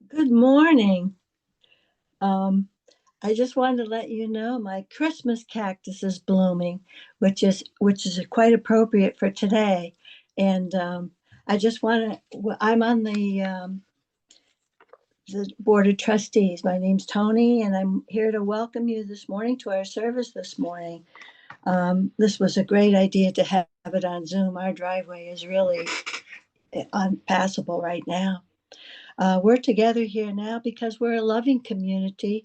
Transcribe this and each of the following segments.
Good morning. Um, I just wanted to let you know my Christmas cactus is blooming, which is quite appropriate for today. And I just want to. I'm on the board of trustees. My name's Tony, and I'm here to welcome you this morning to our service this morning. This was a great idea to have it on Zoom. Our driveway is really unpassable right now. We're together here now because we're a loving community,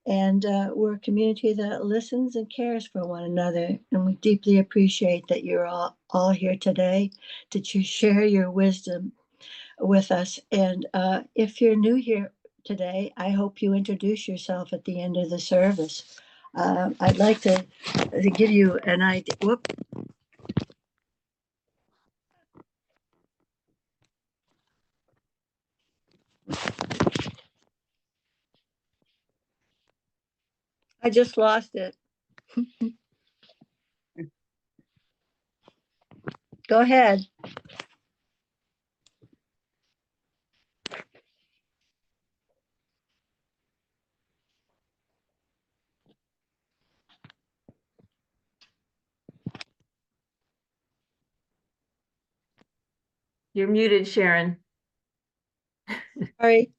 and we're a community that listens and cares for one another. And we deeply appreciate that you're all here today to share your wisdom with us. And if you're new here today, I hope you introduce yourself at the end of the service. I'd like to give you an idea. Whoop. I just lost it. Go ahead. You're muted, Sharon. Sorry.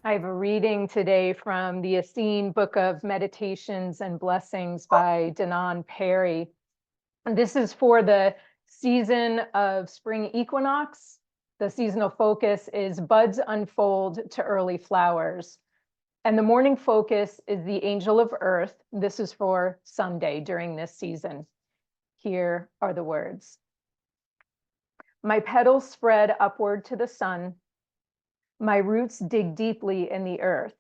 I have a reading today from the Essene Book of Meditations and Blessings by Danon Perry. And this is for the season of spring equinox. The seasonal focus is buds unfold to early flowers. And the morning focus is the angel of earth. This is for Sunday during this season. Here are the words. My petals spread upward to the sun. My roots dig deeply in the earth.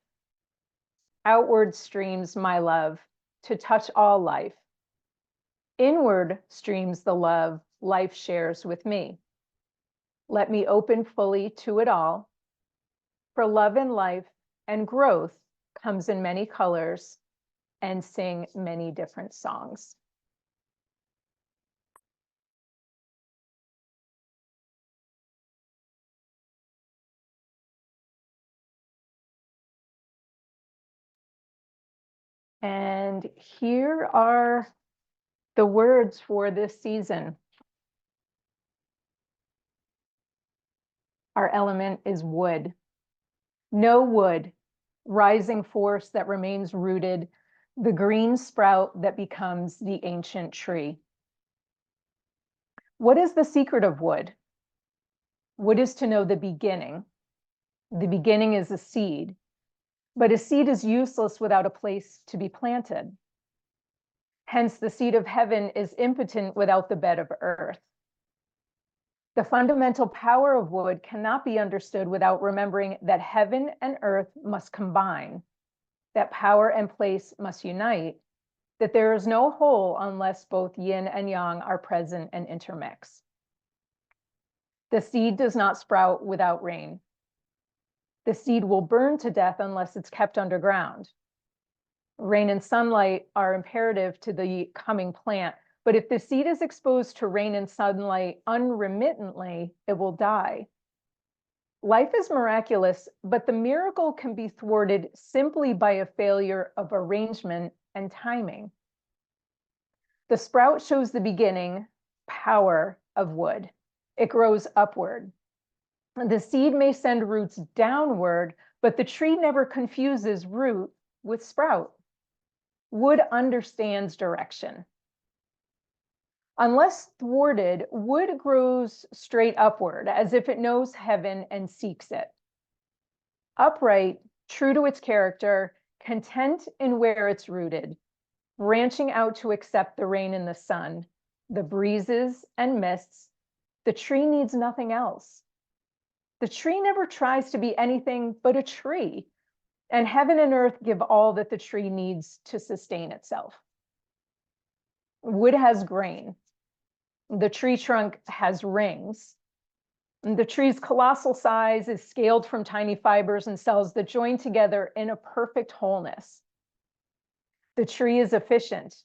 Outward streams my love to touch all life. Inward streams the love life shares with me. Let me open fully to it all. For love and life and growth comes in many colors and sing many different songs. And here are the words for this season. Our element is wood. No wood, rising force that remains rooted, the green sprout that becomes the ancient tree. What is the secret of wood? Wood is to know the beginning. The beginning is a seed, but a seed is useless without a place to be planted. Hence, the seed of heaven is impotent without the bed of earth. The fundamental power of wood cannot be understood without remembering that heaven and earth must combine, that power and place must unite, that there is no whole unless both yin and yang are present and intermix. The seed does not sprout without rain. The seed will burn to death unless it's kept underground. Rain and sunlight are imperative to the coming plant, but if the seed is exposed to rain and sunlight unremittently, it will die. Life is miraculous, but the miracle can be thwarted simply by a failure of arrangement and timing. The sprout shows the beginning, power of wood. It grows upward. The seed may send roots downward, but the tree never confuses root with sprout. Wood understands direction. Unless thwarted, wood grows straight upward, as if it knows heaven and seeks it. Upright, true to its character, content in where it's rooted, branching out to accept the rain and the sun, the breezes and mists, the tree needs nothing else. The tree never tries to be anything but a tree, and heaven and earth give all that the tree needs to sustain itself. Wood has grain. The tree trunk has rings. The tree's colossal size is scaled from tiny fibers and cells that join together in a perfect wholeness. The tree is efficient.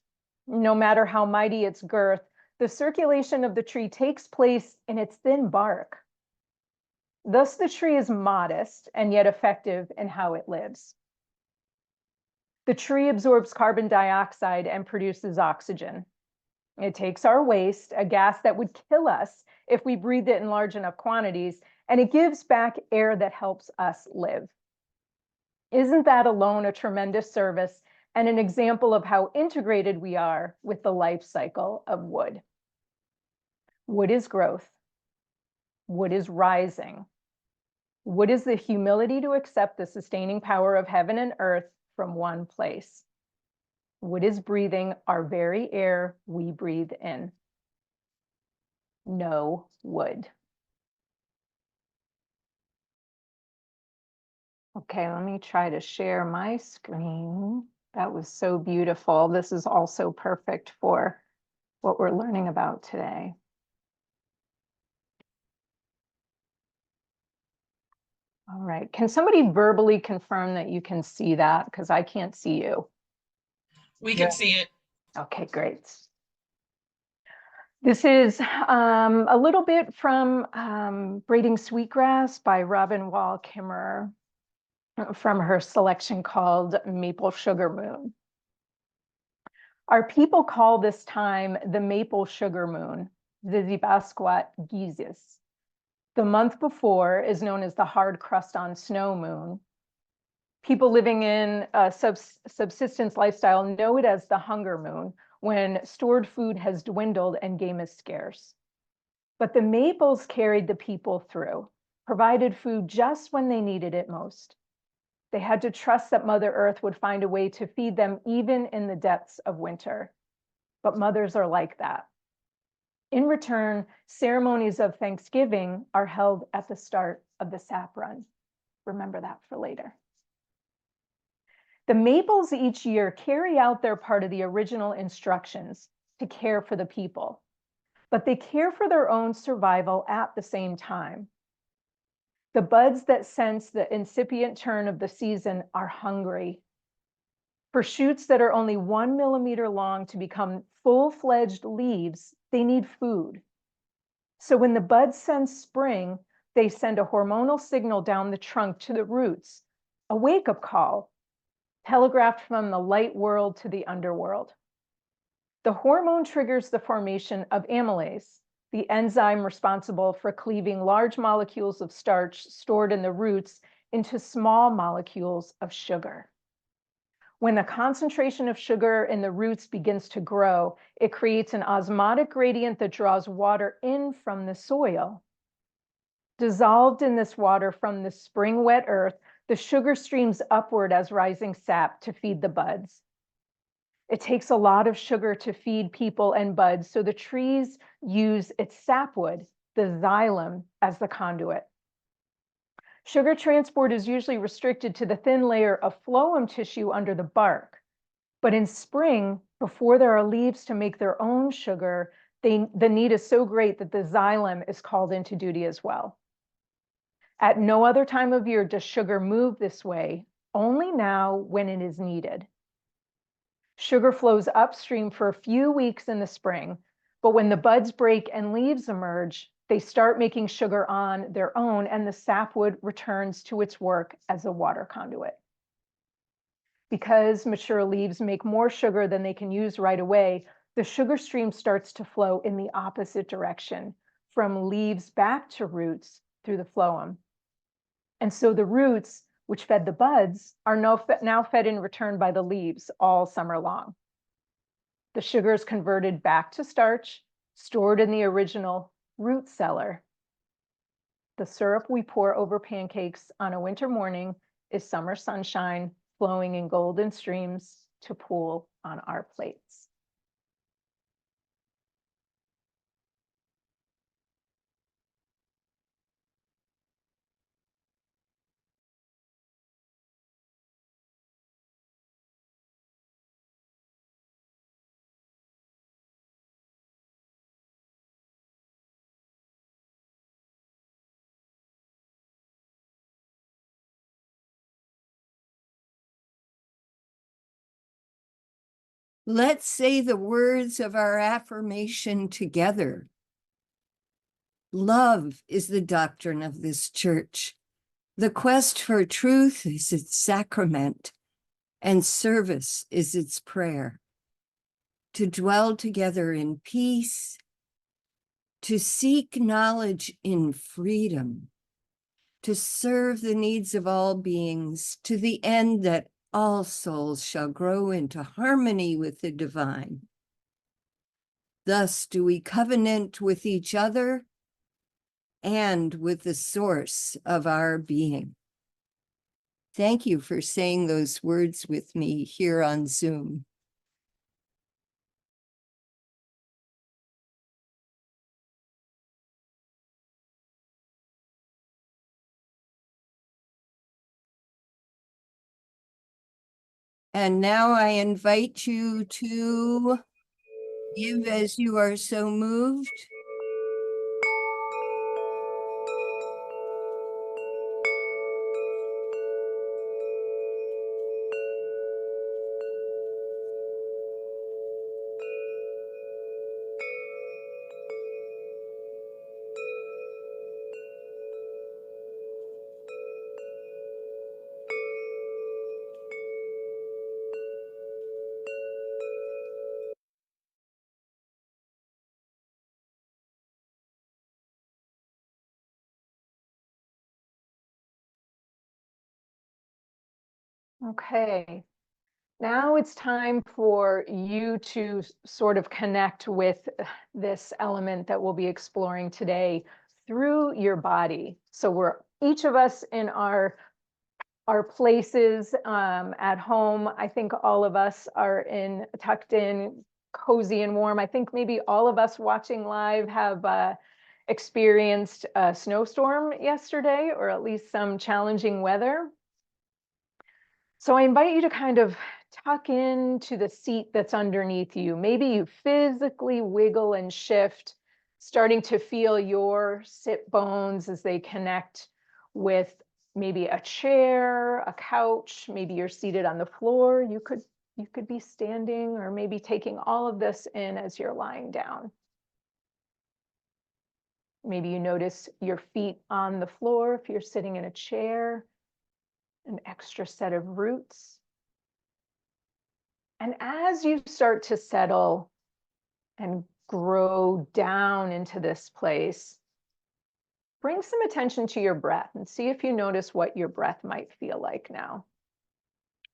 No matter how mighty its girth, the circulation of the tree takes place in its thin bark. Thus, the tree is modest and yet effective in how it lives. The tree absorbs carbon dioxide and produces oxygen. It takes our waste, a gas that would kill us if we breathed it in large enough quantities, and it gives back air that helps us live. Isn't that alone a tremendous service and an example of how integrated we are with the life cycle of wood? Wood is growth. Wood is rising. Wood is the humility to accept the sustaining power of heaven and earth from one place. Wood is breathing our very air we breathe in. No wood. Okay, let me try to share my screen. That was so beautiful. This is also perfect for what we're learning about today. All right, can somebody verbally confirm that you can see that? Because I can't see you. We can see it. Okay, great. This is a little bit from Braiding Sweetgrass by Robin Wall Kimmerer from her selection called Maple Sugar Moon. Our people call this time the Maple Sugar Moon, Zizibasquat Gizis. The month before is known as the Hard Crust on Snow Moon. People living in a subsistence lifestyle know it as the Hunger Moon, when stored food has dwindled and game is scarce. But the maples carried the people through, provided food just when they needed it most. They had to trust that Mother Earth would find a way to feed them even in the depths of winter. But mothers are like that. In return, ceremonies of Thanksgiving are held at the start of the sap run. Remember that for later. The maples each year carry out their part of the original instructions to care for the people, but they care for their own survival at the same time. The buds that sense the incipient turn of the season are hungry. For shoots that are only 1 millimeter long to become full-fledged leaves, they need food. So when the buds sense spring, they send a hormonal signal down the trunk to the roots, a wake-up call, telegraphed from the light world to the underworld. The hormone triggers the formation of amylase, the enzyme responsible for cleaving large molecules of starch stored in the roots into small molecules of sugar. When the concentration of sugar in the roots begins to grow, it creates an osmotic gradient that draws water in from the soil. Dissolved in this water from the spring wet earth, the sugar streams upward as rising sap to feed the buds. It takes a lot of sugar to feed people and buds, so the trees use its sapwood, the xylem, as the conduit. Sugar transport is usually restricted to the thin layer of phloem tissue under the bark. But in spring, before there are leaves to make their own sugar, the need is so great that the xylem is called into duty as well. At no other time of year does sugar move this way, only now when it is needed. Sugar flows upstream for a few weeks in the spring, but when the buds break and leaves emerge, they start making sugar on their own, and the sapwood returns to its work as a water conduit. Because mature leaves make more sugar than they can use right away, the sugar stream starts to flow in the opposite direction, from leaves back to roots through the phloem. And so the roots, which fed the buds, are now fed in return by the leaves all summer long. The sugar is converted back to starch, stored in the original root cellar. The syrup we pour over pancakes on a winter morning is summer sunshine flowing in golden streams to pool on our plates. Let's say the words of our affirmation together. Love is the doctrine of this church. The quest for truth is its sacrament, and service is its prayer. To dwell together in peace, to seek knowledge in freedom, to serve the needs of all beings, to the end that all souls shall grow into harmony with the divine. Thus do we covenant with each other and with the source of our being. Thank you for saying those words with me here on Zoom. And now I invite you to give as you are so moved. Okay, now it's time for you to sort of connect with this element that we'll be exploring today through your body. So we're each of us in our places at home. I think all of us are tucked in, cozy and warm. I think maybe all of us watching live have experienced a snowstorm yesterday, or at least some challenging weather. So I invite you to kind of tuck into the seat that's underneath you. Maybe you physically wiggle and shift, starting to feel your sit bones as they connect with maybe a chair, a couch. Maybe you're seated on the floor. You could be standing, or maybe taking all of this in as you're lying down. Maybe you notice your feet on the floor if you're sitting in a chair, an extra set of roots. And as you start to settle and grow down into this place, bring some attention to your breath and see if you notice what your breath might feel like now.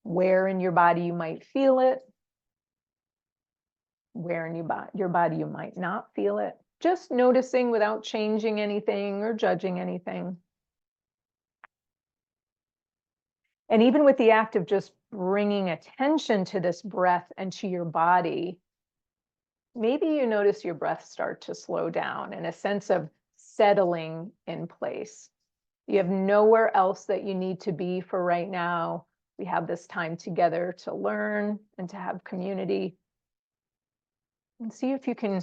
Where in your body you might feel it, where in your body you might not feel it. Just noticing without changing anything or judging anything. And even with the act of just bringing attention to this breath and to your body, maybe you notice your breath start to slow down and a sense of settling in place. You have nowhere else that you need to be for right now. We have this time together to learn and to have community. And see if you can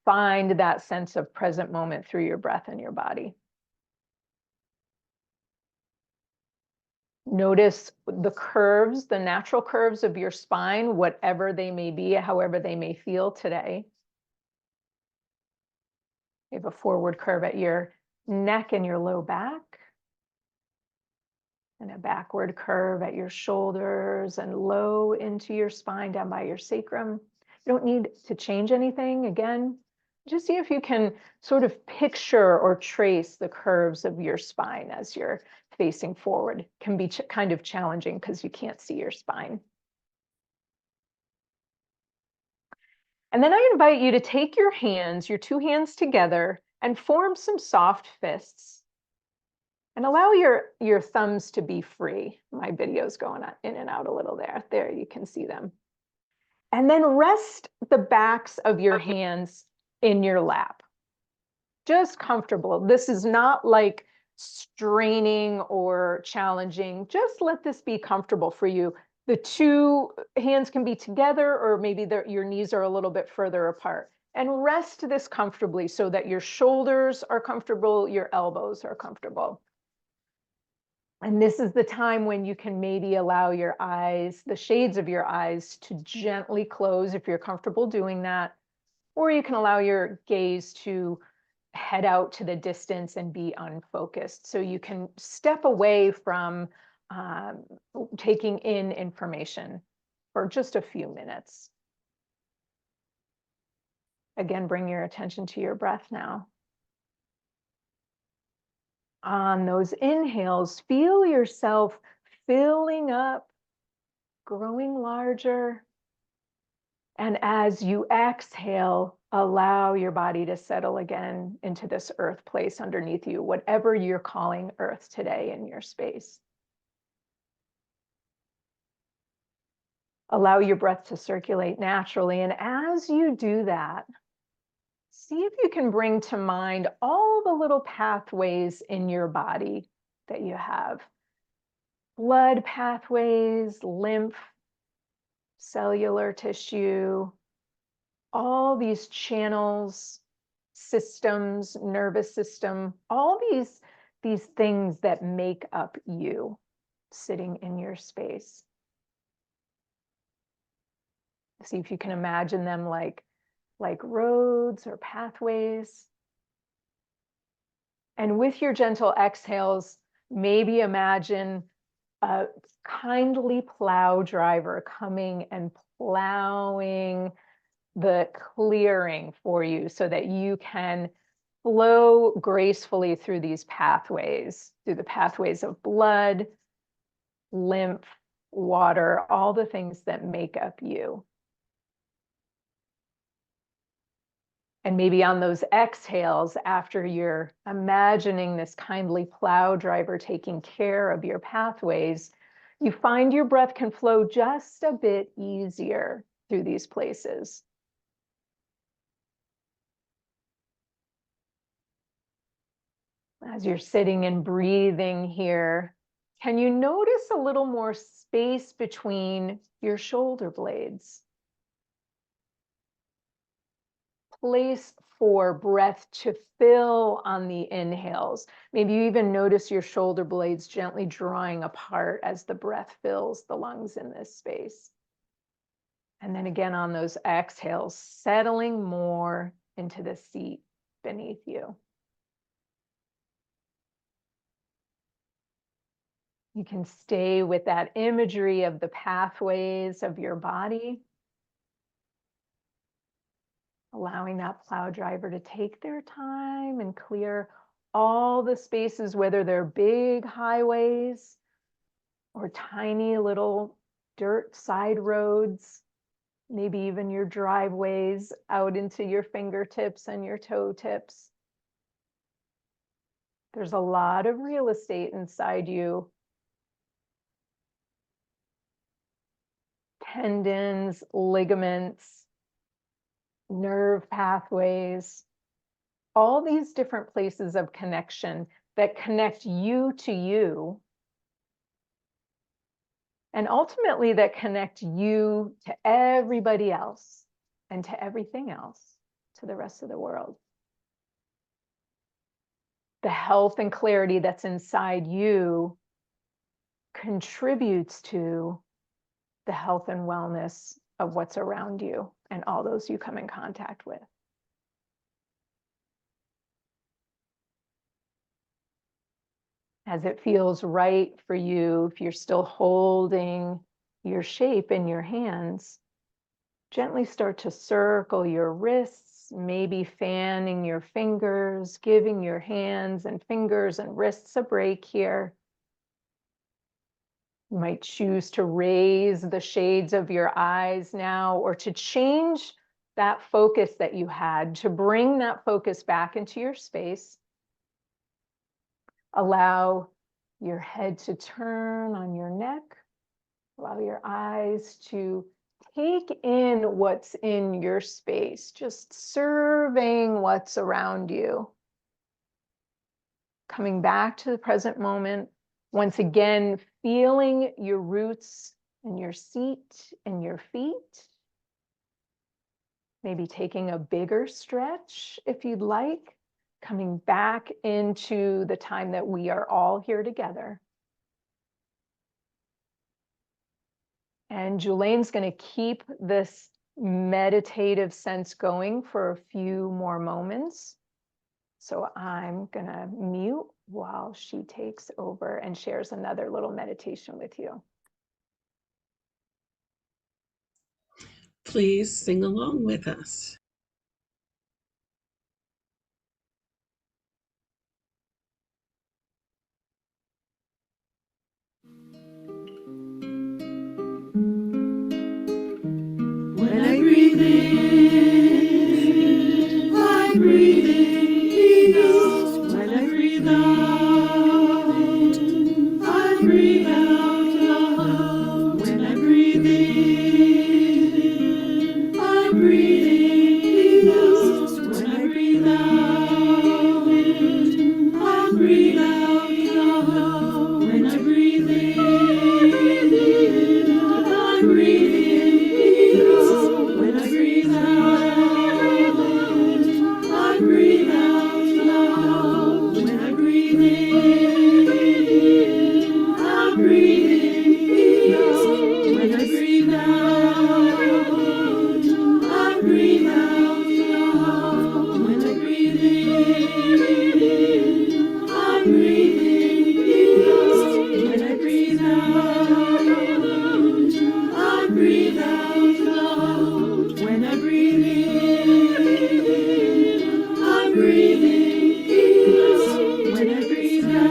find that sense of present moment through your breath and your body. Notice the curves, the natural curves of your spine, whatever they may be, however they may feel today. You have a forward curve at your neck and your low back, and a backward curve at your shoulders and low into your spine down by your sacrum. You don't need to change anything. Again, just see if you can sort of picture or trace the curves of your spine as you're facing forward. It can be kind of challenging because you can't see your spine. And then I invite you to take your hands, your two hands together, and form some soft fists. And allow your thumbs to be free. My video's going in and out a little there. There, you can see them. And then rest the backs of your hands in your lap. Just comfortable. This is not like straining or challenging. Just let this be comfortable for you. The two hands can be together, or maybe your knees are a little bit further apart. And rest this comfortably so that your shoulders are comfortable, your elbows are comfortable. And this is the time when you can maybe allow your eyes, the shades of your eyes, to gently close if you're comfortable doing that. Or you can allow your gaze to head out to the distance and be unfocused. So you can step away from taking in information for just a few minutes. Again, bring your attention to your breath now. On those inhales, feel yourself filling up, growing larger. And as you exhale, allow your body to settle again into this earth place underneath you, whatever you're calling earth today in your space. Allow your breath to circulate naturally. And as you do that, see if you can bring to mind all the little pathways in your body that you have. Blood pathways, lymph, cellular tissue, all these channels, systems, nervous system, all these things that make up you sitting in your space. See if you can imagine them like roads or pathways. And with your gentle exhales, maybe imagine a kindly plow driver coming and plowing the clearing for you so that you can flow gracefully through these pathways, through the pathways of blood, lymph, water, all the things that make up you. And maybe on those exhales, after you're imagining this kindly plow driver taking care of your pathways, you find your breath can flow just a bit easier through these places. As you're sitting and breathing here, can you notice a little more space between your shoulder blades? Place for breath to fill on the inhales. Maybe you even notice your shoulder blades gently drawing apart as the breath fills the lungs in this space. And then again on those exhales, settling more into the seat beneath you. You can stay with that imagery of the pathways of your body, allowing that plow driver to take their time and clear all the spaces, whether they're big highways or tiny little dirt side roads, maybe even your driveways out into your fingertips and your toe tips. There's a lot of real estate inside you. Tendons, ligaments, nerve pathways, all these different places of connection that connect you to you, and ultimately that connect you to everybody else and to everything else, to the rest of the world. The health and clarity that's inside you contributes to the health and wellness of what's around you and all those you come in contact with. As it feels right for you, if you're still holding your shape in your hands, gently start to circle your wrists, maybe fanning your fingers, giving your hands and fingers and wrists a break here. You might choose to raise the shades of your eyes now, or to change that focus that you had, to bring that focus back into your space. Allow your head to turn on your neck. Allow your eyes to take in what's in your space, just surveying what's around you. Coming back to the present moment. Once again, feeling your roots in your seat and your feet. Maybe taking a bigger stretch if you'd like. Coming back into the time that we are all here together. And Julian's going to keep this meditative sense going for a few more moments. So I'm going to mute while she takes over and shares another little meditation with you. Please sing along with us. When I breathe in, I breathe in peace. When I breathe out, I breathe out love. When I breathe in, I breathe in peace. When I breathe out, I breathe out love. When I breathe in, I breathe in. When I breathe out, I breathe out love. When I breathe in, I breathe in peace. When I breathe out, I breathe out love. When I breathe in, I breathe in peace. When I breathe out, I breathe out love. When I breathe in, I breathe in peace. When I breathe out,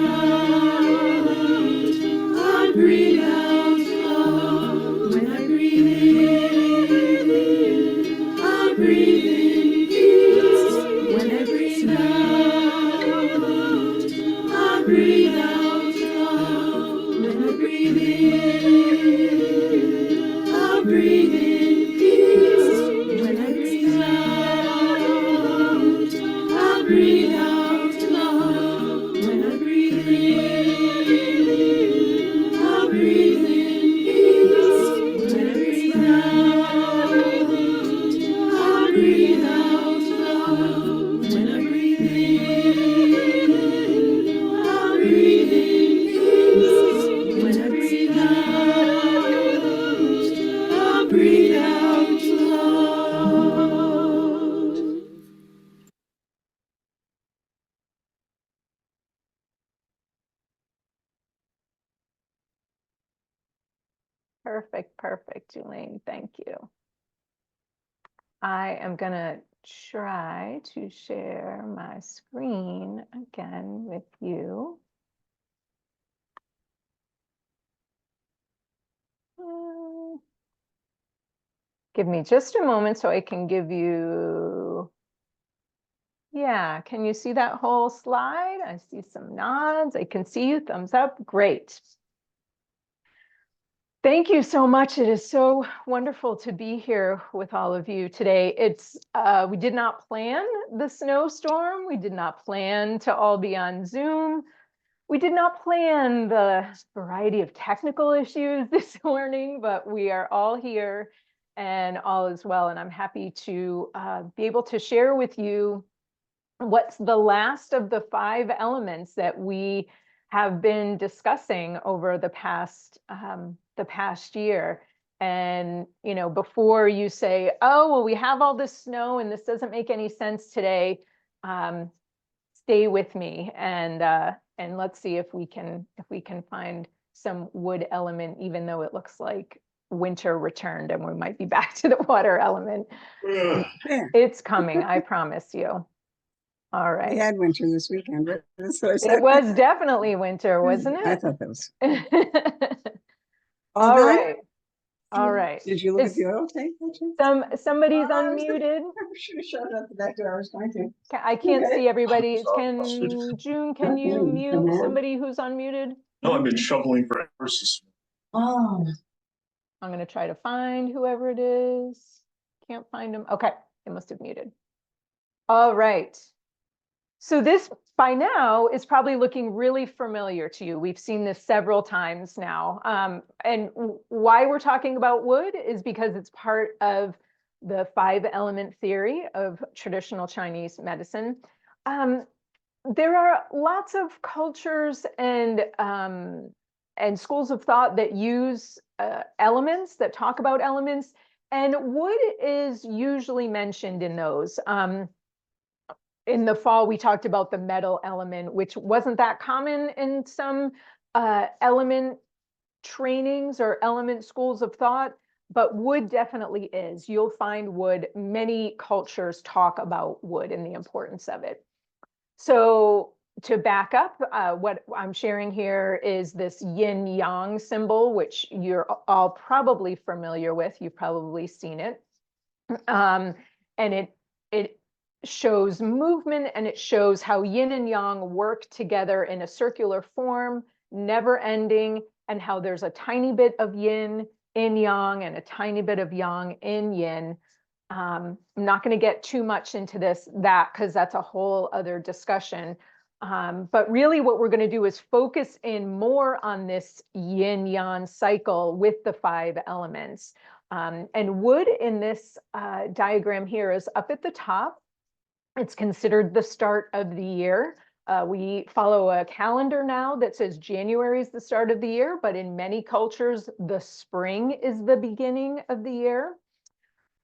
I breathe out love. When I breathe in, I breathe in peace. When I breathe out, I breathe out love. When I breathe in, I breathe in peace. When I breathe out, I breathe out love. When I breathe in, I breathe in peace. When I breathe out, I breathe out love. When I breathe in, I breathe in peace. When I breathe out, I breathe out love. Perfect, perfect, Julian. Thank you. I am going to try to share my screen again with you. Give me just a moment so I can give you, yeah, can you see that whole slide? I see some nods. I can see you, thumbs up. Great. Thank you so much. It is so wonderful to be here with all of you today. It's we did not plan the snowstorm. We did not plan to all be on Zoom. We did not plan the variety of technical issues this morning, but we are all here and all is well. And I'm happy to be able to share with you what's the last of the 5 elements that we have been discussing over the past year. And, you know, before you say, oh, well, we have all this snow and this doesn't make any sense today, stay with me and let's see if we can find some wood element, even though it looks like winter returned and we might be back to the water element. Yeah. It's coming, I promise you. All right. We had winter this weekend, but that's what I said. It was definitely winter, wasn't I it? thought that was All done? right. All right. Did you look at Is the oil tank? somebody's Oh, I was unmuted? I should have shut out the back door. I was going to. I can't Okay. see everybody. Exhausted. June, can you Come mute on. somebody who's unmuted? No, I've been shoveling for hours this Oh, I'm going to try to find whoever it is. Can't find them. Okay, they must have muted. All right. So this by now is probably looking really familiar to you. We've seen this several times now. And why we're talking about wood is because it's part of the 5-element theory of traditional Chinese medicine. There are lots of cultures and schools of thought that use elements, that talk about elements, and wood is usually mentioned in those. In the fall, we talked about the metal element, which wasn't that common in some element trainings or element schools of thought, but wood definitely is. You'll find wood, many cultures talk about wood and the importance of it. So to back up, what I'm sharing here is this yin yang symbol, which you're all probably familiar with. You've probably seen it. And it shows movement, and it shows how yin and yang work together in a circular form, never ending, and how there's a tiny bit of yin in yang and a tiny bit of yang in yin. I'm not going to get too much into that because that's a whole other discussion. But really what we're going to do is focus in more on this yin yang cycle with the 5 elements. And wood in this diagram here is up at the top. It's considered the start of the year. We follow a calendar now that says January is the start of the year, but in many cultures, the spring is the beginning of the year.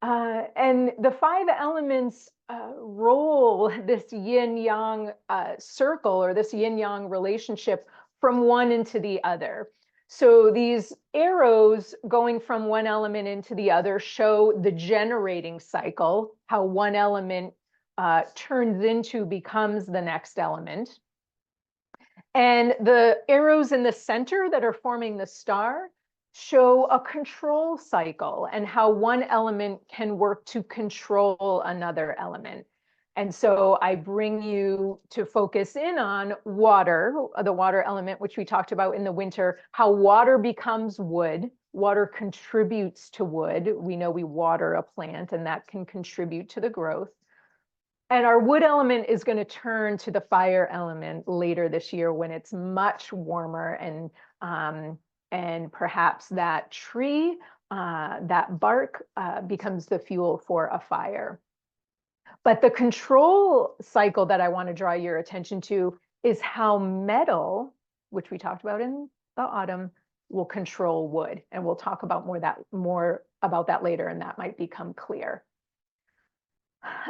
And the 5 elements roll this yin-yang circle, or this yin-yang relationship, from one into the other. So these arrows going from one element into the other show the generating cycle, how one element turns into, becomes the next element. And the arrows in the center that are forming the star show a control cycle and how one element can work to control another element. And so I bring you to focus in on water, the water element, which we talked about in the winter, how water becomes wood. Water contributes to wood. We know we water a plant, and that can contribute to the growth. And our wood element is going to turn to the fire element later this year when it's much warmer, and perhaps that tree, that bark becomes the fuel for a fire. But the control cycle that I want to draw your attention to is how metal, which we talked about in the autumn, will control wood. And we'll talk about more about that later, and that might become clear.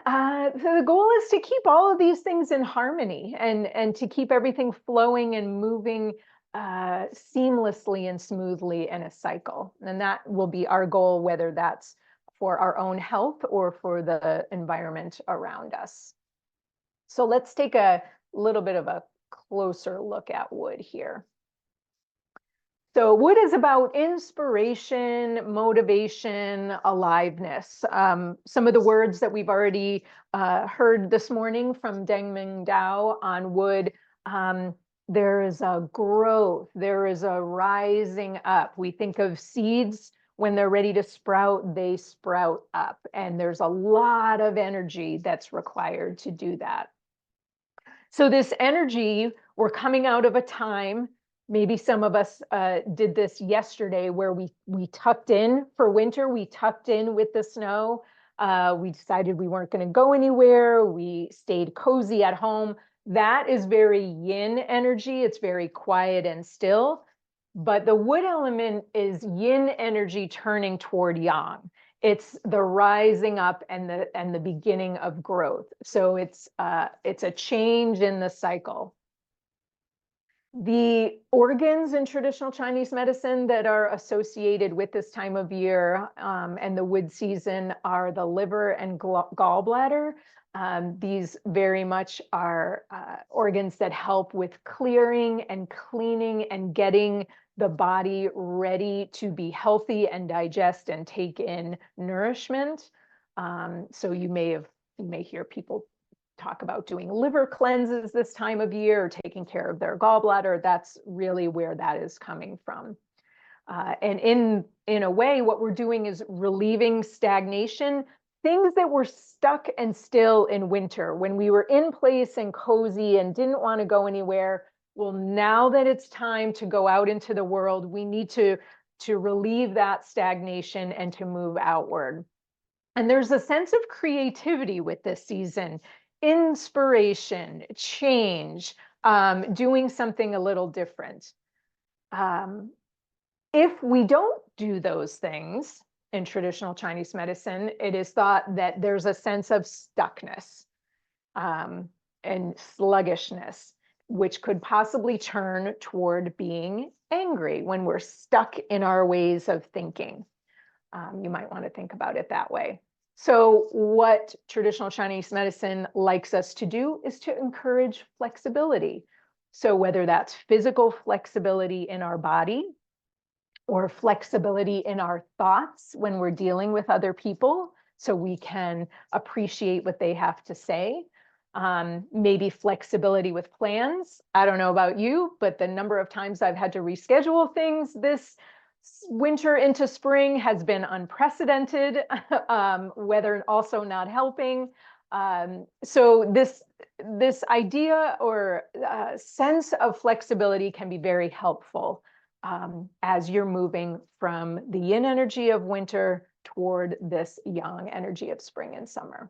So the goal is to keep all of these things in harmony and to keep everything flowing and moving seamlessly and smoothly in a cycle. And that will be our goal, whether that's for our own health or for the environment around us. So let's take a little bit of a closer look at wood here. So wood is about inspiration, motivation, aliveness. Some of the words that we've already heard this morning from Dengming Dao on wood, there is a growth, there is a rising up. We think of seeds, when they're ready to sprout, they sprout up. And there's a lot of energy that's required to do that. So this energy, we're coming out of a time, maybe some of us did this yesterday, where we tucked in for winter, we tucked in with the snow. We decided we weren't going to go anywhere. We stayed cozy at home. That is very yin energy. It's very quiet and still. But the wood element is yin energy turning toward yang. It's the rising up and the beginning of growth. So it's a change in the cycle. The organs in traditional Chinese medicine that are associated with this time of year and the wood season are the liver and gallbladder. These very much are organs that help with clearing and cleaning and getting the body ready to be healthy and digest and take in nourishment. So you may hear people talk about doing liver cleanses this time of year, or taking care of their gallbladder. That's really where that is coming from. And in a way, what we're doing is relieving stagnation, things that were stuck and still in winter when we were in place and cozy and didn't want to go anywhere. Well, now that it's time to go out into the world, we need to relieve that stagnation and to move outward. And there's a sense of creativity with this season, inspiration, change, doing something a little different. If we don't do those things in traditional Chinese medicine, it is thought that there's a sense of stuckness and sluggishness, which could possibly turn toward being angry when we're stuck in our ways of thinking. You might want to think about it that way. So what traditional Chinese medicine likes us to do is to encourage flexibility. So whether that's physical flexibility in our body, or flexibility in our thoughts when we're dealing with other people, so we can appreciate what they have to say. Maybe flexibility with plans. I don't know about you, but the number of times I've had to reschedule things this winter into spring has been unprecedented, weather also not helping. So this idea or sense of flexibility can be very helpful as you're moving from the yin energy of winter toward this yang energy of spring and summer.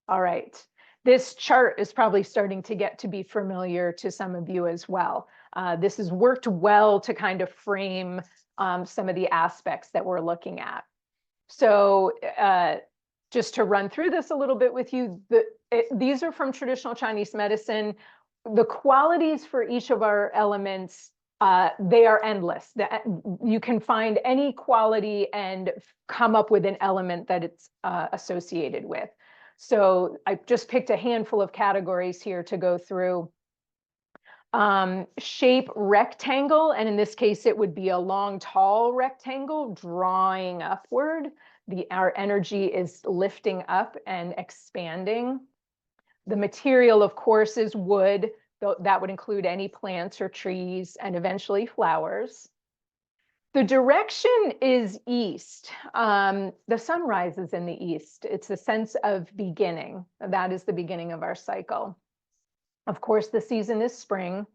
All right, this chart is probably starting to get to be familiar to some of you as well. This has worked well to kind of frame some of the aspects that we're looking at. So just to run through this a little bit with you, these are from traditional Chinese medicine. The qualities for each of our elements, they are endless. You can find any quality and come up with an element that it's associated with. So I just picked a handful of categories here to go through. Shape rectangle, and in this case, it would be a long, tall rectangle drawing upward. Our energy is lifting up and expanding. The material, of course, is wood. That would include any plants or trees and eventually flowers. The direction is east. The sun rises in the east. It's a sense of beginning. That is the beginning of our cycle. Of course, the season is spring.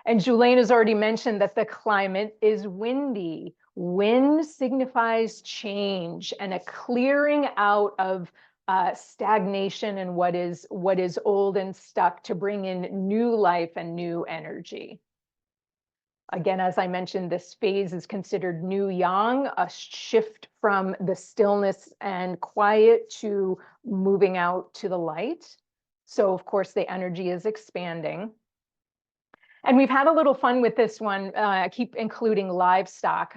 And Julaine has already mentioned that the climate is windy. Wind signifies change and a clearing out of stagnation and what is old and stuck to bring in new life and new energy. Again, as I mentioned, this phase is considered new yang, a shift from the stillness and quiet to moving out to the light. So of course, the energy is expanding. And we've had a little fun with this one. I keep including livestock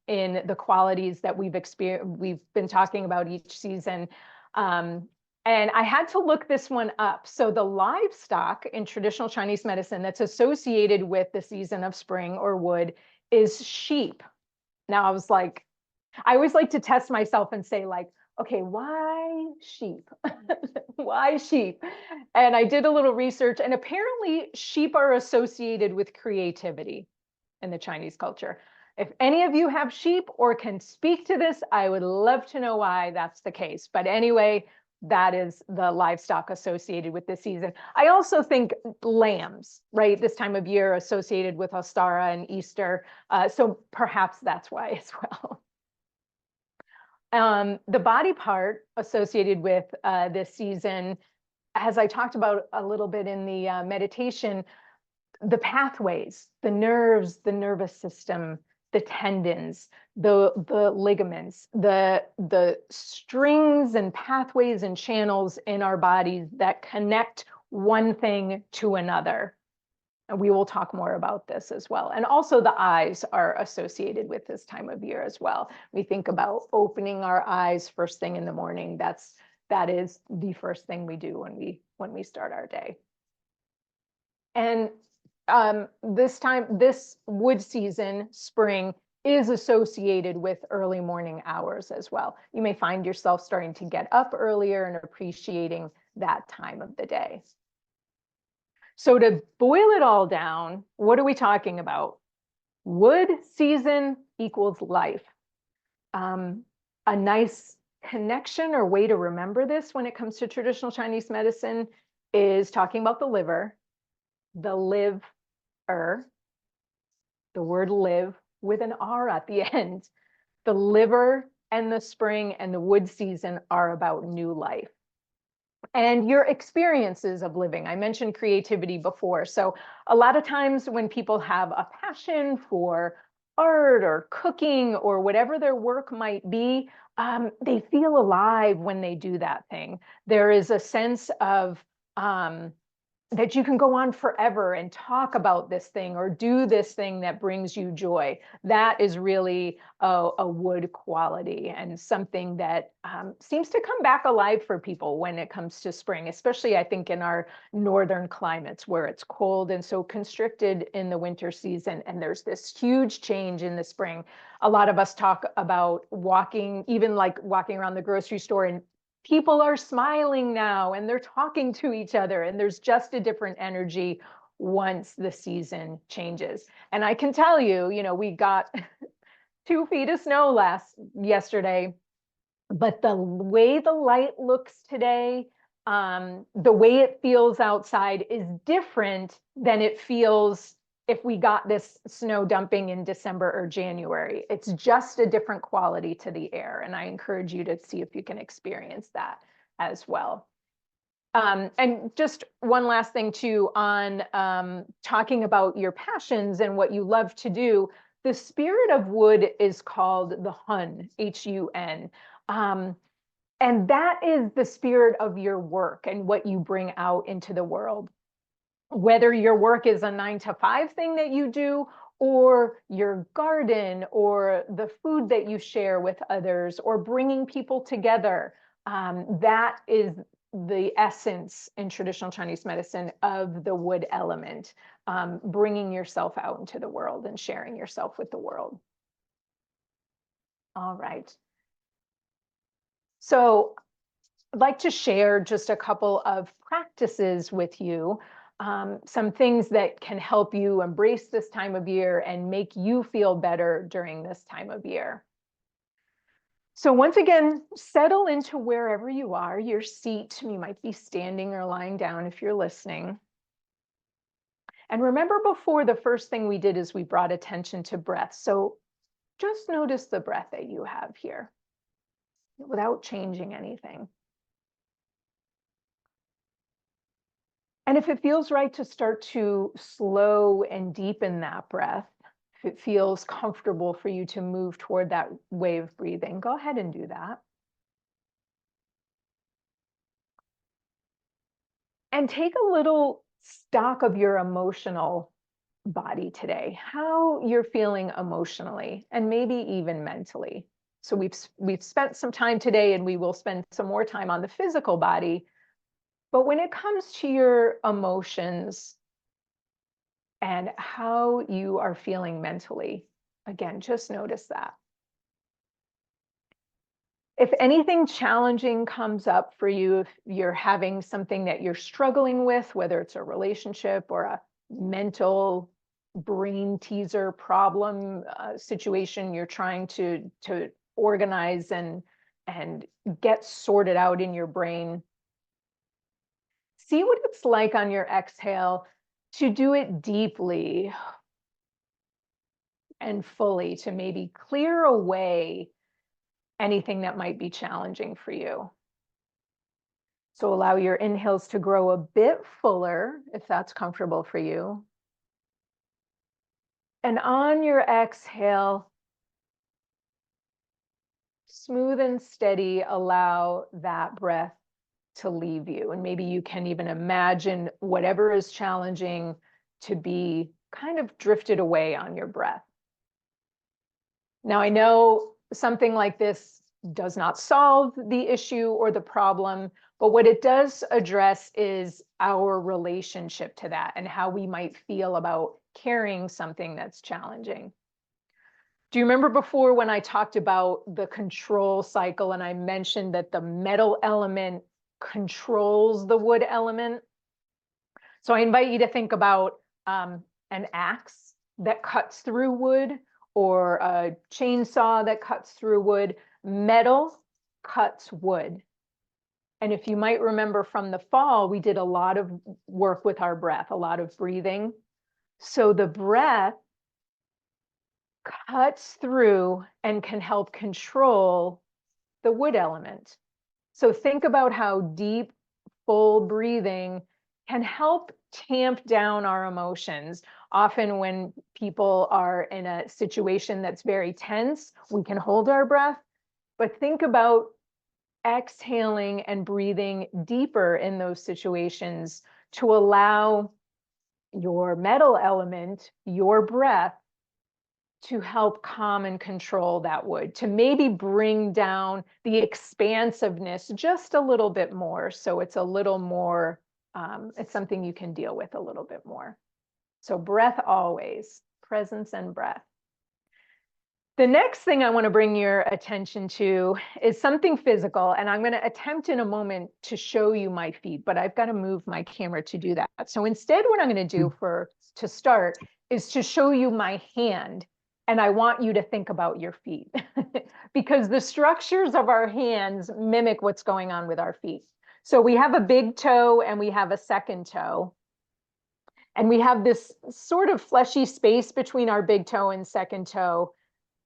in the qualities that we've been talking about each season. And I had to look this one up. So the livestock in traditional Chinese medicine that's associated with the season of spring or wood is sheep. Now I was like, I always like to test myself and say like, okay, why sheep? Why sheep? And I did a little research, and apparently sheep are associated with creativity in the Chinese culture. If any of you have sheep or can speak to this, I would love to know why that's the case. But anyway, that is the livestock associated with this season. I also think lambs, right? This time of year associated with Ostara and Easter. So perhaps that's why as well. The body part associated with this season, as I talked about a little bit in the meditation, the pathways, the nerves, the nervous system, the tendons, the ligaments, the strings and pathways and channels in our bodies that connect one thing to another. And we will talk more about this as well. And also the eyes are associated with this time of year as well. We think about opening our eyes first thing in the morning. That is the first thing we do when we start our day. And this wood season, spring, is associated with early morning hours as well. You may find yourself starting to get up earlier and appreciating that time of the day. So to boil it all down, what are we talking about? Wood season equals life. A nice connection or way to remember this when it comes to traditional Chinese medicine is talking about the liver, the liver, the word live with an R at the end. The liver and the spring and the wood season are about new life. And your experiences of living. I mentioned creativity before. So a lot of times when people have a passion for art or cooking or whatever their work might be, they feel alive when they do that thing. There is a sense of that you can go on forever and talk about this thing or do this thing that brings you joy. That is really a wood quality and something that seems to come back alive for people when it comes to spring, especially I think in our northern climates where it's cold and so constricted in the winter season. And there's this huge change in the spring. A lot of us talk about walking, even like walking around the grocery store, and people are smiling now and they're talking to each other, and there's just a different energy once the season changes. And I can tell you, we got 2 feet of snow yesterday, but the way the light looks today, the way it feels outside is different than it feels if we got this snow dumping in December or January. It's just a different quality to the air. And I encourage you to see if you can experience that as well. And just one last thing too on talking about your passions and what you love to do. The spirit of wood is called the Hun, Hun. And that is the spirit of your work and what you bring out into the world. Whether your work is a 9-to-5 thing that you do, or your garden, or the food that you share with others, or bringing people together, that is the essence in traditional Chinese medicine of the wood element, bringing yourself out into the world and sharing yourself with the world. All right. So I'd like to share just a couple of practices with you, some things that can help you embrace this time of year and make you feel better during this time of year. So once again, settle into wherever you are, your seat. You might be standing or lying down if you're listening. And remember before, the first thing we did is we brought attention to breath. So just notice the breath that you have here without changing anything. And if it feels right to start to slow and deepen that breath, if it feels comfortable for you to move toward that way of breathing, go ahead and do that. And take a little stock of your emotional body today, how you're feeling emotionally and maybe even mentally. So we've spent some time today, and we will spend some more time on the physical body. But when it comes to your emotions and how you are feeling mentally, again, just notice that. If anything challenging comes up for you, if you're having something that you're struggling with, whether it's a relationship or a mental brain teaser problem situation you're trying to organize and get sorted out in your brain, see what it's like on your exhale to do it deeply and fully, to maybe clear away anything that might be challenging for you. So allow your inhales to grow a bit fuller if that's comfortable for you. And on your exhale, smooth and steady, allow that breath to leave you. And maybe you can even imagine whatever is challenging to be kind of drifted away on your breath. Now, I know something like this does not solve the issue or the problem, but what it does address is our relationship to that and how we might feel about carrying something that's challenging. Do you remember before when I talked about the control cycle and I mentioned that the metal element controls the wood element? So I invite you to think about an axe that cuts through wood or a chainsaw that cuts through wood. Metal cuts wood. And if you might remember from the fall, we did a lot of work with our breath, a lot of breathing. So the breath cuts through and can help control the wood element. So think about how deep, full breathing can help tamp down our emotions. Often when people are in a situation that's very tense, we can hold our breath, but think about exhaling and breathing deeper in those situations to allow your metal element, your breath, to help calm and control that wood, to maybe bring down the expansiveness just a little bit more. So it's a little more, it's something you can deal with a little bit more. So breath always, presence and breath. The next thing I want to bring your attention to is something physical, and I'm going to attempt in a moment to show you my feet, but I've got to move my camera to do that. So instead, what I'm going to do to start is to show you my hand, and I want you to think about your feet because the structures of our hands mimic what's going on with our feet. So we have a big toe and we have a second toe. And we have this sort of fleshy space between our big toe and second toe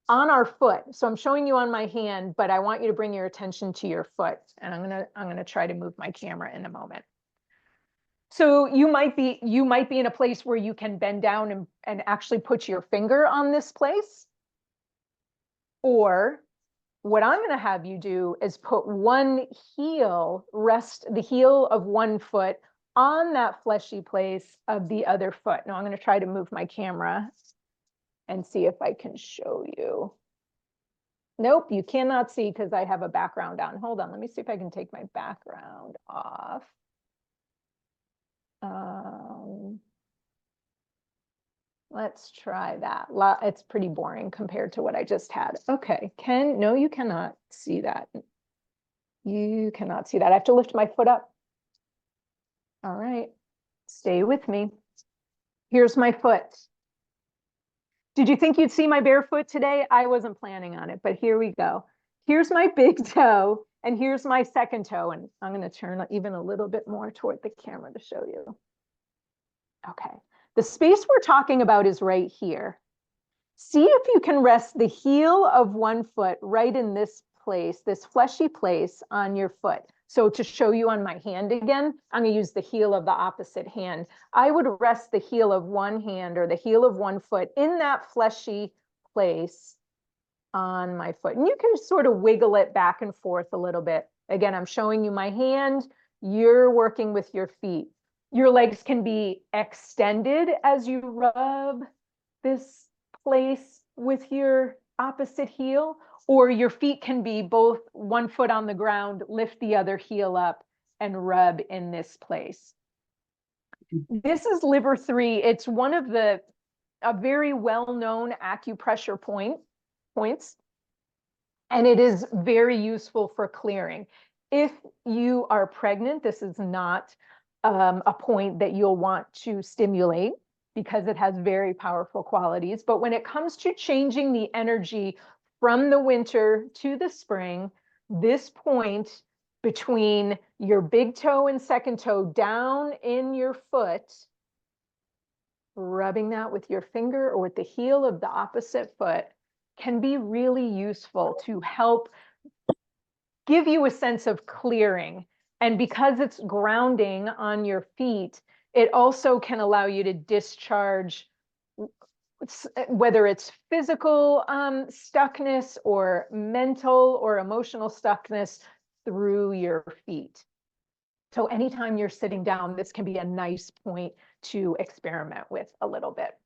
on our foot. So I'm showing you on my hand, but I want you to bring your attention to your foot. And I'm gonna try to move my camera in a moment. So you might be in a place where you can bend down and actually put your finger on this place. Or what I'm going to have you do is put one heel, rest the heel of one foot on that fleshy place of the other foot. Now I'm going to try to move my camera and see if I can show you. Nope, you cannot see because I have a background on. Hold on, let me see if I can take my background off. Let's try that. It's pretty boring compared to what I just had. Okay, no, you cannot see that. You cannot see that. I have to lift my foot up. All right, stay with me. Here's my foot. Did you think you'd see my bare foot today? I wasn't planning on it, but here we go. Here's my big toe, and here's my second toe, and I'm going to turn even a little bit more toward the camera to show you. Okay, the space we're talking about is right here. See if you can rest the heel of one foot right in this place, this fleshy place on your foot. So to show you on my hand again, I'm going to use the heel of the opposite hand. I would rest the heel of one hand or the heel of one foot in that fleshy place on my foot. And you can sort of wiggle it back and forth a little bit. Again, I'm showing you my hand. You're working with your feet. Your legs can be extended as you rub this place with your opposite heel, or your feet can be both one foot on the ground, lift the other heel up and rub in this place. This is liver 3. It's one of a very well-known acupressure points, and it is very useful for clearing. If you are pregnant, this is not a point that you'll want to stimulate because it has very powerful qualities. But when it comes to changing the energy from the winter to the spring, this point between your big toe and second toe down in your foot, rubbing that with your finger or with the heel of the opposite foot can be really useful to help give you a sense of clearing. And because it's grounding on your feet, it also can allow you to discharge whether it's physical stuckness or mental or emotional stuckness through your feet. So anytime you're sitting down, this can be a nice point to experiment with a little bit.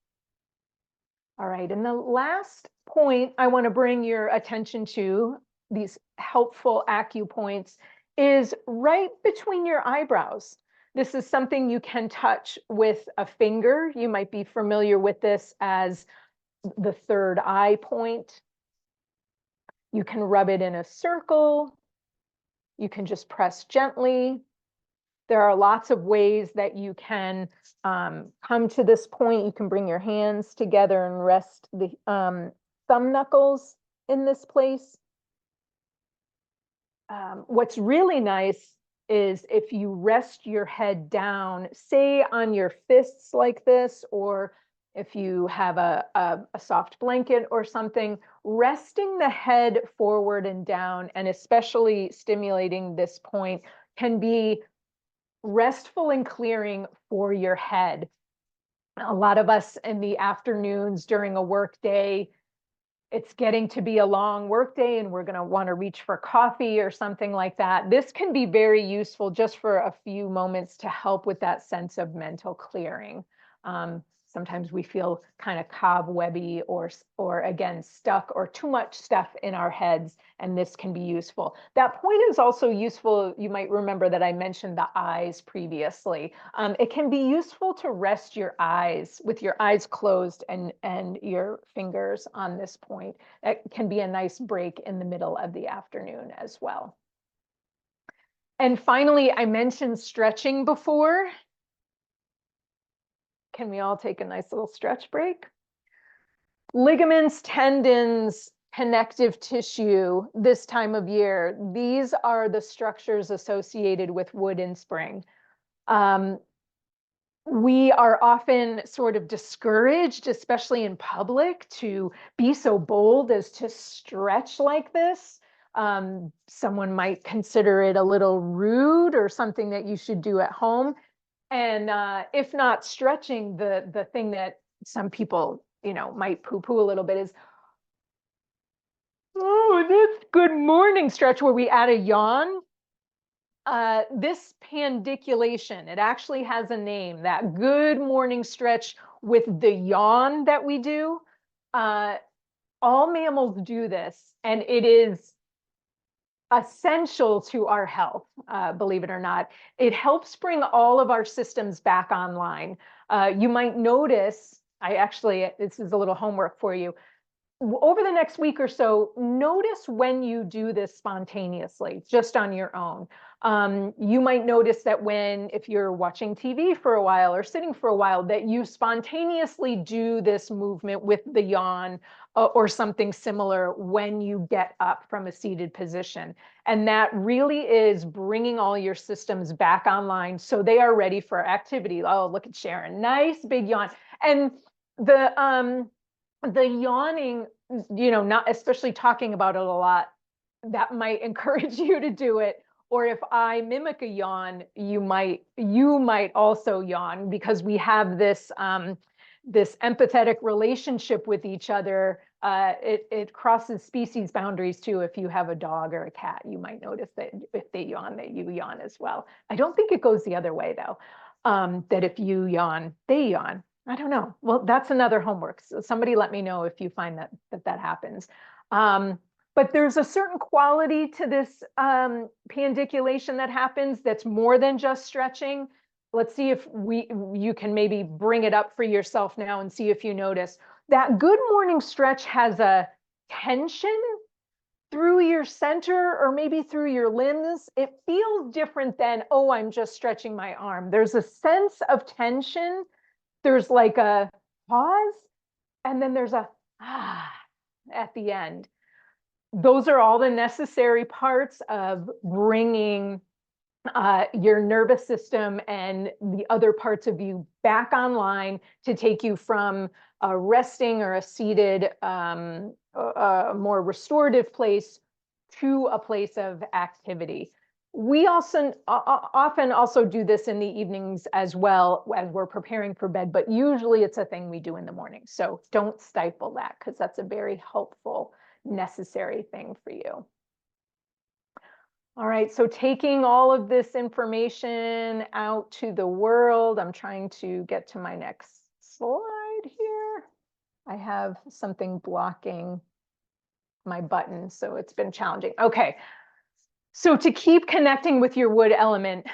All right, and the last point I want to bring your attention to these helpful acupoints is right between your eyebrows. This is something you can touch with a finger. You might be familiar with this as the third eye point. You can rub it in a circle. You can just press gently. There are lots of ways that you can come to this point. You can bring your hands together and rest the thumb knuckles in this place. What's really nice is if you rest your head down, say on your fists like this, or if you have a soft blanket or something, resting the head forward and down, and especially stimulating this point, can be restful and clearing for your head. A lot of us in the afternoons during a work day, it's getting to be a long work day and we're going to want to reach for coffee or something like that. This can be very useful just for a few moments to help with that sense of mental clearing. Sometimes we feel kind of cobwebby or again, stuck or too much stuff in our heads, and this can be useful. That point is also useful. You might remember that I mentioned the eyes previously. It can be useful to rest your eyes with your eyes closed and your fingers on this point. That can be a nice break in the middle of the afternoon as well. And finally, I mentioned stretching before. Can we all take a nice little stretch break? Ligaments, tendons, connective tissue this time of year, these are the structures associated with wood in spring. We are often sort of discouraged, especially in public, to be so bold as to stretch like this. Someone might consider it a little rude or something that you should do at home. And if not stretching, the thing that some people, might poo-poo a little bit is, oh, this good morning stretch where we add a yawn. This pandiculation, it actually has a name, that good morning stretch with the yawn that we do. All mammals do this, and it is essential to our health, believe it or not. It helps bring all of our systems back online. You might notice, this is a little homework for you. Over the next week or so, notice when you do this spontaneously, just on your own. You might notice that if you're watching TV for a while or sitting for a while, that you spontaneously do this movement with the yawn or something similar when you get up from a seated position. And that really is bringing all your systems back online so they are ready for activity. Oh, look at Sharon, nice big yawn. And the yawning, not especially talking about it a lot, that might encourage you to do it. Or if I mimic a yawn, you might also yawn, because we have this this empathetic relationship with each other. It crosses species boundaries too. If you have a dog or a cat, you might notice that if they yawn, that you yawn as well. I don't think it goes the other way though, that if you yawn, they yawn. I don't know. Well, that's another homework. So somebody let me know if you find that happens. But there's a certain quality to this pandiculation that happens that's more than just stretching. Let's see if you can maybe bring it up for yourself now and see if you notice. That good morning stretch has a tension through your center or maybe through your limbs. It feels different than, oh, I'm just stretching my arm. There's a sense of tension. There's like a pause, and then there's a at the end. Those are all the necessary parts of bringing your nervous system and the other parts of you back online to take you from a resting or a seated, a more restorative place to a place of activity. We also often also do this in the evenings as well as we're preparing for bed, but usually it's a thing we do in the morning. So don't stifle that, because that's a very helpful, necessary thing for you. All right, so taking all of this information out to the world, I'm trying to get to my next slide here. I have something blocking my button, so it's been challenging. Okay, so to keep connecting with your wood element,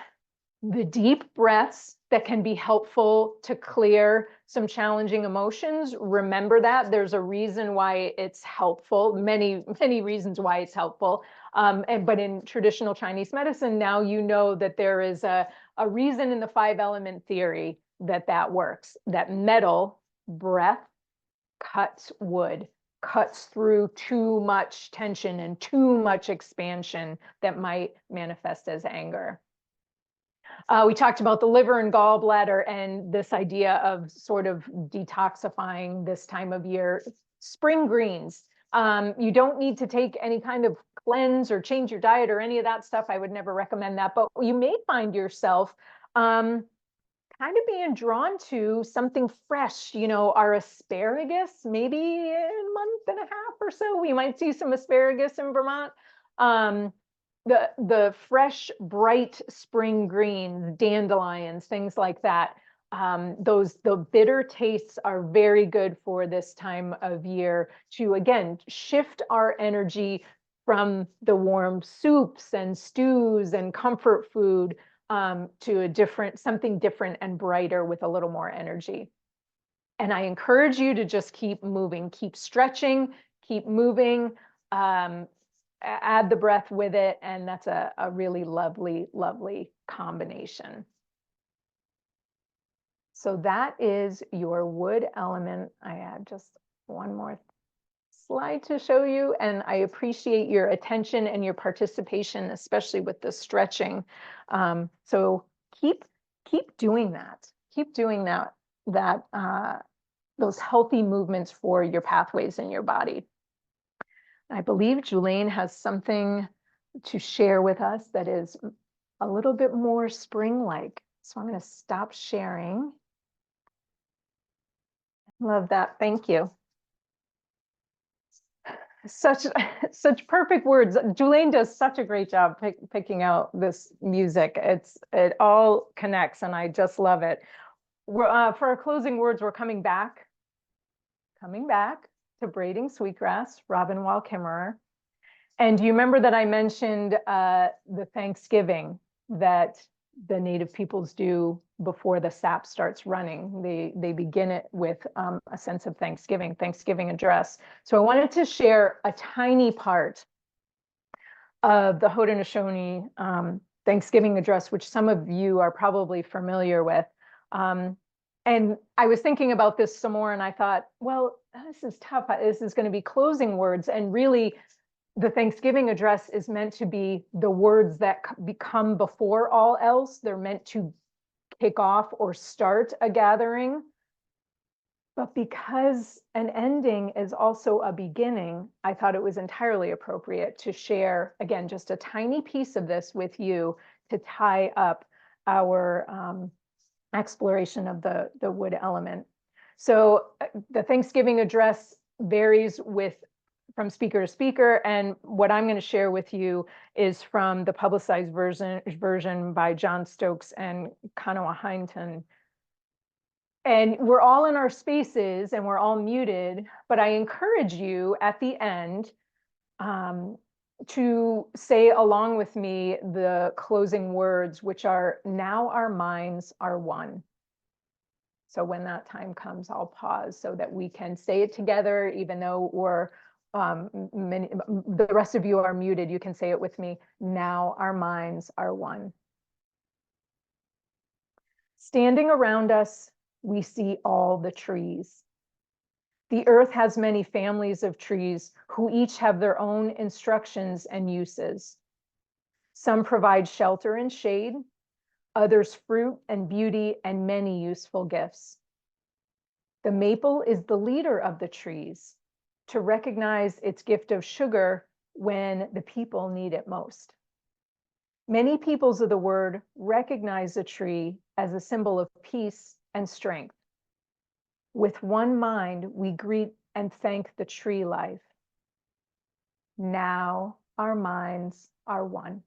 the deep breaths that can be helpful to clear some challenging emotions. Remember that there's a reason why it's helpful, many reasons why it's helpful. But in traditional Chinese medicine, now you know that there is a reason in the 5-element theory that works, that metal breath cuts wood, cuts through too much tension and too much expansion that might manifest as anger. We talked about the liver and gallbladder and this idea of sort of detoxifying this time of year. Spring greens. You don't need to take any kind of cleanse or change your diet or any of that stuff. I would never recommend that, but you may find yourself kind of being drawn to something fresh, our asparagus, maybe in a month and a half or so, we might see some asparagus in Vermont. The fresh, bright spring greens, dandelions, things like that. The bitter tastes are very good for this time of year to, again, shift our energy from the warm soups and stews and comfort food to something different and brighter with a little more energy. And I encourage you to just keep moving, keep stretching, keep moving. Add the breath with it, and that's a really lovely, lovely combination. So that is your wood element. I had just one more slide to show you, and I appreciate your attention and your participation, especially with the stretching. So keep doing that. Keep doing those healthy movements for your pathways in your body. I believe Julaine has something to share with us that is a little bit more spring-like. So I'm going to stop sharing. Love that. Thank you. Such perfect words. Julaine does such a great job picking out this music. It all connects, and I just love it. For our closing words, we're coming back to braiding sweetgrass, Robin Wall Kimmerer. And you remember that I mentioned the Thanksgiving that the Native peoples do before the sap starts running. They begin it with a sense of Thanksgiving address. So I wanted to share a tiny part of the Haudenosaunee Thanksgiving address, which some of you are probably familiar with. And I was thinking about this some more, and I thought, well, this is tough. This is going to be closing words. And really, the Thanksgiving address is meant to be the words that become before all else. They're meant to kick off or start a gathering. But because an ending is also a beginning, I thought it was entirely appropriate to share, again, just a tiny piece of this with you to tie up our exploration of the wood element. So the Thanksgiving address varies from speaker to speaker, and what I'm going to share with you is from the publicized version by John Stokes and Kanoa Hinton. And we're all in our spaces and we're all muted, but I encourage you at the end to say along with me the closing words, which are, now our minds are one. So when that time comes, I'll pause so that we can say it together, even though we're the rest of you are muted. You can say it with me. Now our minds are one. Standing around us, we see all the trees. The earth has many families of trees who each have their own instructions and uses. Some provide shelter and shade, others fruit and beauty and many useful gifts. The maple is the leader of the trees, to recognize its gift of sugar when the people need it most. Many peoples of the word recognize the tree as a symbol of peace and strength. With one mind, we greet and thank the tree life. Now our minds are one.